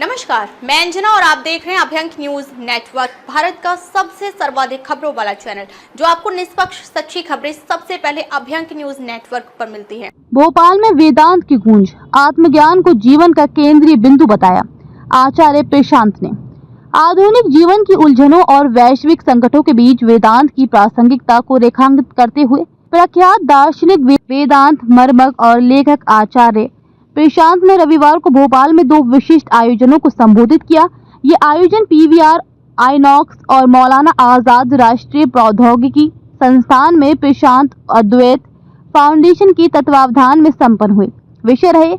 नमस्कार, मैं अंजना और आप देख रहे हैं अभ्यंक न्यूज नेटवर्क, भारत का सबसे सर्वाधिक खबरों वाला चैनल, जो आपको निष्पक्ष सच्ची खबरें सबसे पहले अभ्यंक न्यूज नेटवर्क पर मिलती है। भोपाल में वेदांत की गूंज, आत्मज्ञान को जीवन का केंद्रीय बिंदु बताया आचार्य प्रशांत ने। आधुनिक जीवन की उलझनों और वैश्विक संकटों के बीच वेदांत की प्रासंगिकता को रेखांकित करते हुए प्रख्यात दार्शनिक वेदांत मर्मज्ञ और लेखक आचार्य प्रशांत ने रविवार को भोपाल में दो विशिष्ट आयोजनों को संबोधित किया। ये आयोजन पीवीआर आइनॉक्स और मौलाना आजाद राष्ट्रीय प्रौद्योगिकी संस्थान में प्रशांत अद्वैत फाउंडेशन के तत्वावधान में संपन्न हुए। विषय रहे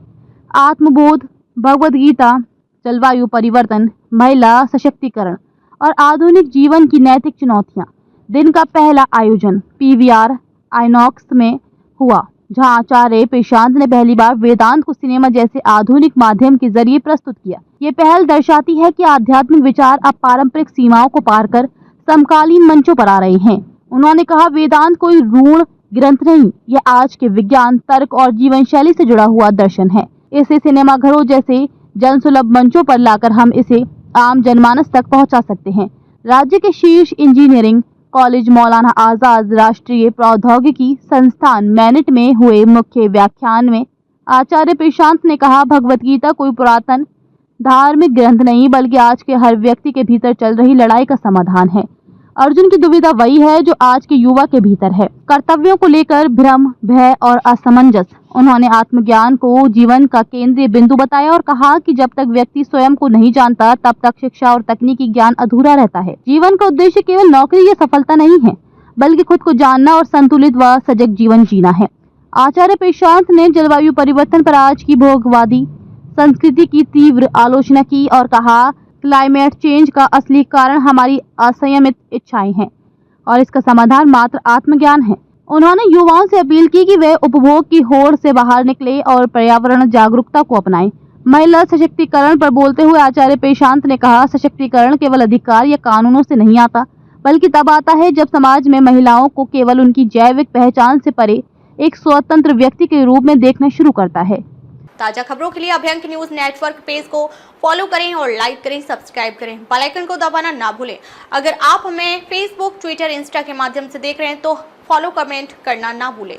आत्मबोध, भगवद गीता, जलवायु परिवर्तन, महिला सशक्तिकरण और आधुनिक जीवन की नैतिक चुनौतियां। दिन का पहला आयोजन पीवीआर आइनॉक्स में हुआ, जहां आचार्य प्रशांत ने पहली बार वेदांत को सिनेमा जैसे आधुनिक माध्यम के जरिए प्रस्तुत किया। ये पहल दर्शाती है कि आध्यात्मिक विचार अब पारंपरिक सीमाओं को पार कर समकालीन मंचों पर आ रहे हैं। उन्होंने कहा, वेदांत कोई रूढ़ ग्रंथ नहीं, यह आज के विज्ञान, तर्क और जीवन शैली से जुड़ा हुआ दर्शन है। इसे सिनेमाघरों जैसे जनसुलभ मंचों पर लाकर हम इसे आम जनमानस तक पहुंचा सकते हैं। राज्य के शीर्ष इंजीनियरिंग कॉलेज मौलाना आजाद राष्ट्रीय प्रौद्योगिकी संस्थान मैनेट में हुए मुख्य व्याख्यान में आचार्य प्रशांत ने कहा, भगवद गीता कोई पुरातन धार्मिक ग्रंथ नहीं, बल्कि आज के हर व्यक्ति के भीतर चल रही लड़ाई का समाधान है। अर्जुन की दुविधा वही है जो आज के युवा के भीतर है, कर्तव्यों को लेकर भ्रम, भय और असमंजस। उन्होंने आत्मज्ञान को जीवन का केंद्रीय बिंदु बताया और कहा कि जब तक व्यक्ति स्वयं को नहीं जानता, तब तक शिक्षा और तकनीकी ज्ञान अधूरा रहता है। जीवन का उद्देश्य केवल नौकरी या सफलता नहीं है, बल्कि खुद को जानना और संतुलित व सजग जीवन जीना है। आचार्य प्रशांत ने जलवायु परिवर्तन पर आज की भोगवादी संस्कृति की तीव्र आलोचना की और कहा, क्लाइमेट चेंज का असली कारण हमारी असंयमित इच्छाएं हैं और इसका समाधान मात्र आत्मज्ञान है। उन्होंने युवाओं से अपील की कि वे उपभोग की होड़ से बाहर निकले और पर्यावरण जागरूकता को अपनाएं। महिला सशक्तिकरण पर बोलते हुए आचार्य प्रशांत ने कहा, सशक्तिकरण केवल अधिकार या कानूनों से नहीं आता, बल्कि तब आता है जब समाज में महिलाओं को केवल उनकी जैविक पहचान से परे एक स्वतंत्र व्यक्ति के रूप में देखना शुरू करता है। ताजा खबरों के लिए अभ्यंक न्यूज नेटवर्क पेज को फॉलो करें और लाइक करें, सब्सक्राइब करें, बेल आइकन को दबाना ना भूलें। अगर आप हमें फेसबुक, ट्विटर, इंस्टा के माध्यम से देख रहे हैं तो फॉलो, कमेंट करना ना भूलें।